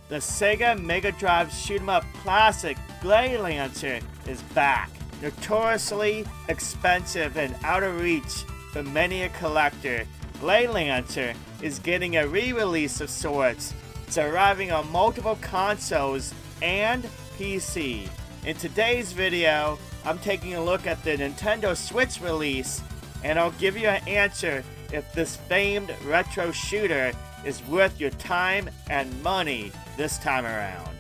The Sega Mega Drive shoot 'em up classic Gleylancer is back. Notoriously expensive and out of reach for many a collector, Gleylancer is getting a re-release of sorts. It's arriving on multiple consoles and PC. In today's video, I'm taking a look at the Nintendo Switch release, and I'll give you an answer if this famed retro shooter is worth your time and money this time around.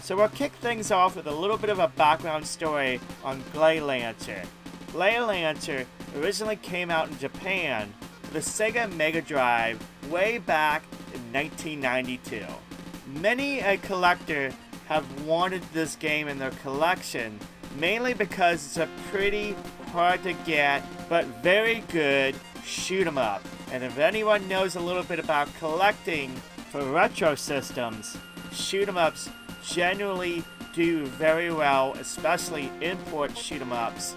So we'll kick things off with a little bit of a background story on Gleylancer. Gleylancer originally came out in Japan for the Sega Mega Drive way back in 1992. Many a collector have wanted this game in their collection, mainly because it's a pretty hard to get but very good shoot 'em up. And if anyone knows a little bit about collecting for retro systems, shoot 'em ups generally do very well, especially import shoot 'em ups,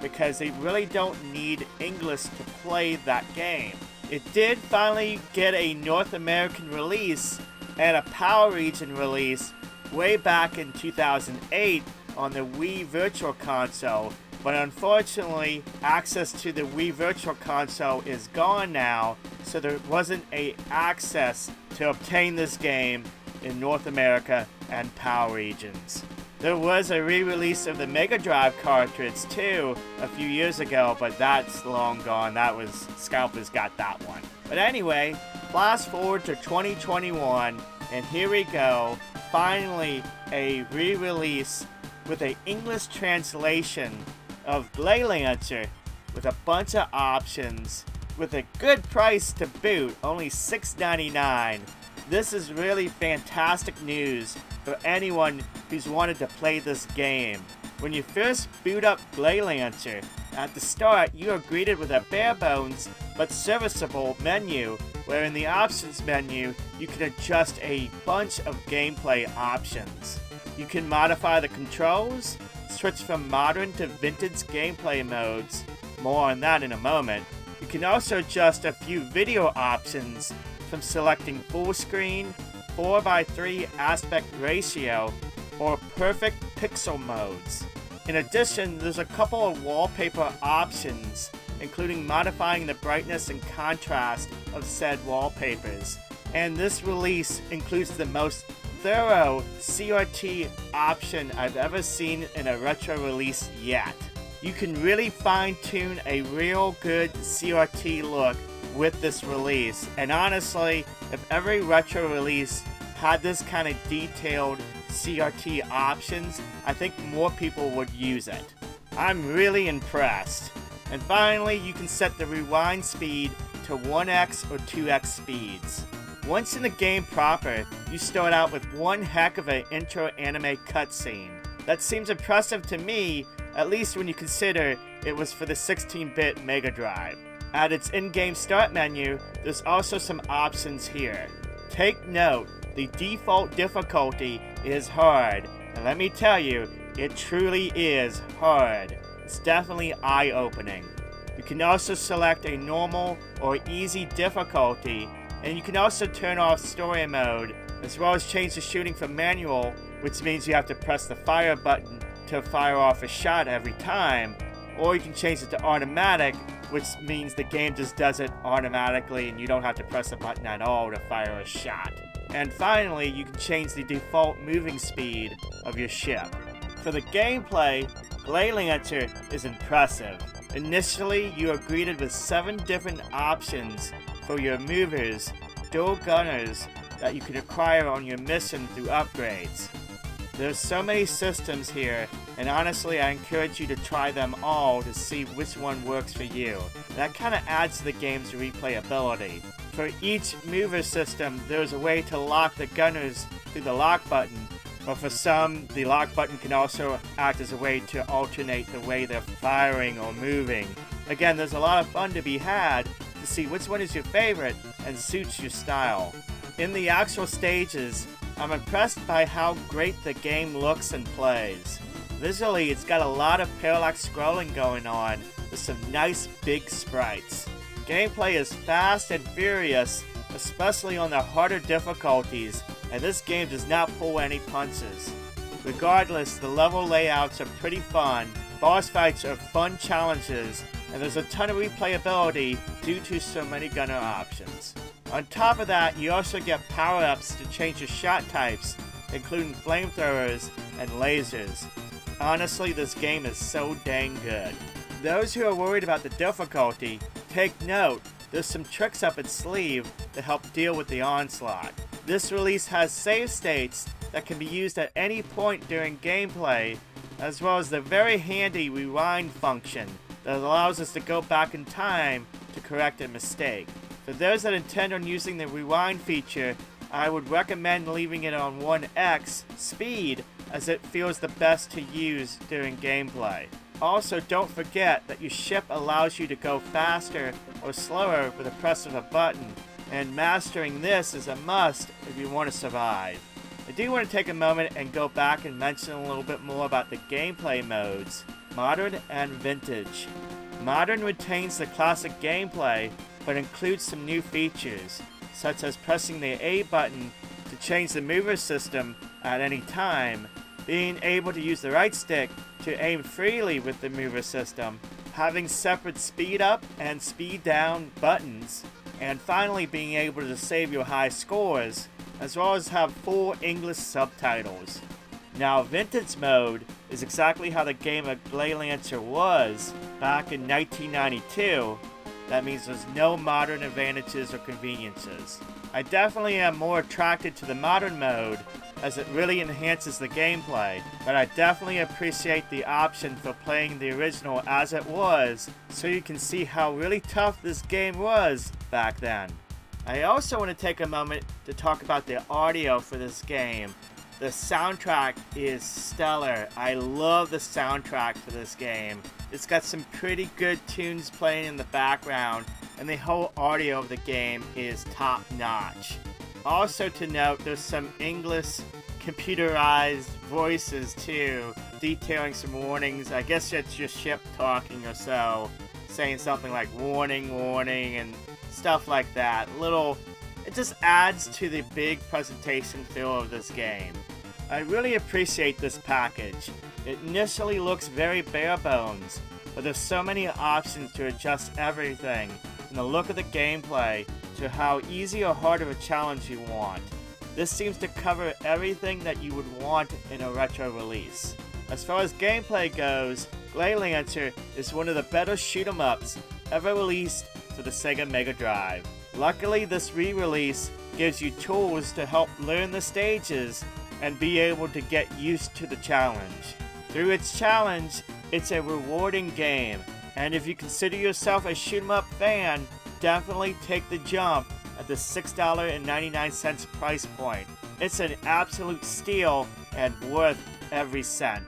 because they really don't need English to play that game. It did finally get a North American release and a Power Region release way back in 2008 on the Wii Virtual Console, but unfortunately access to the Wii Virtual Console is gone now, so there wasn't a access to obtain this game in North America and Power Regions. There was a re-release of the Mega Drive cartridge too a few years ago, but that's long gone. That was, Scalpers got that one. But anyway, fast forward to 2021, and here we go. Finally, a re-release with an English translation of Gleylancer with a bunch of options, with a good price to boot, only $6.99. This is really fantastic news for anyone who's wanted to play this game. When you first boot up Gleylancer, at the start you are greeted with a bare bones but serviceable menu, where in the options menu you can adjust a bunch of gameplay options. You can modify the controls, switch from modern to vintage gameplay modes, more on that in a moment. You can also adjust a few video options, from selecting full screen, 4:3 aspect ratio, or perfect pixel modes. In addition, there's a couple of wallpaper options, including modifying the brightness and contrast of said wallpapers. And this release includes the most thorough CRT option I've ever seen in a retro release yet. You can really fine-tune a real good CRT look with this release, and honestly, if every retro release had this kind of detailed CRT options, I think more people would use it. I'm really impressed. And finally, you can set the rewind speed to 1x or 2x speeds. Once in the game proper, you start out with one heck of an intro anime cutscene. That seems impressive to me, at least when you consider it was for the 16-bit Mega Drive. At its in-game start menu, there's also some options here. Take note, the default difficulty is hard, and let me tell you, it truly is hard. It's definitely eye-opening. You can also select a normal or easy difficulty, and you can also turn off story mode, as well as change the shooting from manual, which means you have to press the fire button to fire off a shot every time, or you can change it to automatic, which means the game just does it automatically and you don't have to press the button at all to fire a shot. And finally, you can change the default moving speed of your ship. For the gameplay, Gleylancer is impressive. Initially, you are greeted with 7 different options for your movers, dual gunners, that you can acquire on your mission through upgrades. There's so many systems here, and honestly I encourage you to try them all to see which one works for you. That kind of adds to the game's replayability. For each mover system, there's a way to lock the gunners through the lock button, but for some, the lock button can also act as a way to alternate the way they're firing or moving. Again, there's a lot of fun to be had to see which one is your favorite and suits your style. In the actual stages, I'm impressed by how great the game looks and plays. Visually, it's got a lot of parallax scrolling going on with some nice big sprites. Gameplay is fast and furious, especially on the harder difficulties, and this game does not pull any punches. Regardless, the level layouts are pretty fun, boss fights are fun challenges, and there's a ton of replayability due to so many gunner options. On top of that, you also get power-ups to change your shot types, including flamethrowers and lasers. Honestly, this game is so dang good. Those who are worried about the difficulty, take note, there's some tricks up its sleeve to help deal with the onslaught. This release has save states that can be used at any point during gameplay, as well as the very handy rewind function that allows us to go back in time to correct a mistake. For those that intend on using the rewind feature, I would recommend leaving it on 1x speed, as it feels the best to use during gameplay. Also, don't forget that your ship allows you to go faster or slower with the press of a button, and mastering this is a must if you want to survive. I do want to take a moment and go back and mention a little bit more about the gameplay modes, Modern and Vintage. Modern retains the classic gameplay, but includes some new features, such as pressing the A button to change the mover system at any time, being able to use the right stick to aim freely with the mover system, having separate speed up and speed down buttons, and finally being able to save your high scores, as well as have full English subtitles. Now, Vintage Mode is exactly how the game of Gleylancer was back in 1992. That means there's no modern advantages or conveniences. I definitely am more attracted to the modern mode, as it really enhances the gameplay, but I definitely appreciate the option for playing the original as it was, so you can see how really tough this game was back then. I also want to take a moment to talk about the audio for this game. The soundtrack is stellar. I love the soundtrack for this game. It's got some pretty good tunes playing in the background, and the whole audio of the game is top notch. Also to note, there's some English computerized voices too, detailing some warnings. I guess it's your ship talking or so, saying something like warning, warning, and stuff like that. It just adds to the big presentation feel of this game. I really appreciate this package. It initially looks very bare bones, but there's so many options to adjust everything, from the look of the gameplay to how easy or hard of a challenge you want. This seems to cover everything that you would want in a retro release. As far as gameplay goes, Gleylancer is one of the better shoot-em-ups ever released for the Sega Mega Drive. Luckily, this re-release gives you tools to help learn the stages and be able to get used to the challenge. Through its challenge, it's a rewarding game, and if you consider yourself a shoot-em-up fan, definitely take the jump at the $6.99 price point. It's an absolute steal and worth every cent.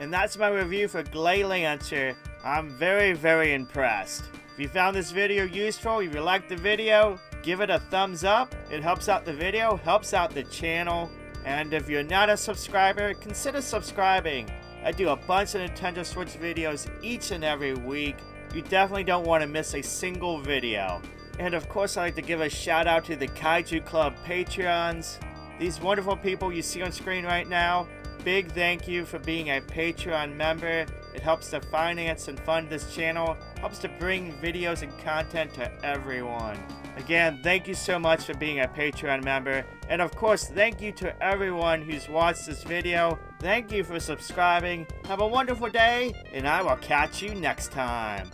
And that's my review for Gleylancer. I'm very, very impressed. If you found this video useful, if you liked the video, give it a thumbs up. It helps out the video, helps out the channel. And if you're not a subscriber, consider subscribing. I do a bunch of Nintendo Switch videos each and every week. You definitely don't want to miss a single video. And of course, I'd like to give a shout out to the Kaiju Club Patreons. These wonderful people you see on screen right now. Big thank you for being a Patreon member. It helps to finance and fund this channel, helps to bring videos and content to everyone. Again, thank you so much for being a Patreon member. And of course, thank you to everyone who's watched this video. Thank you for subscribing. Have a wonderful day, and I will catch you next time.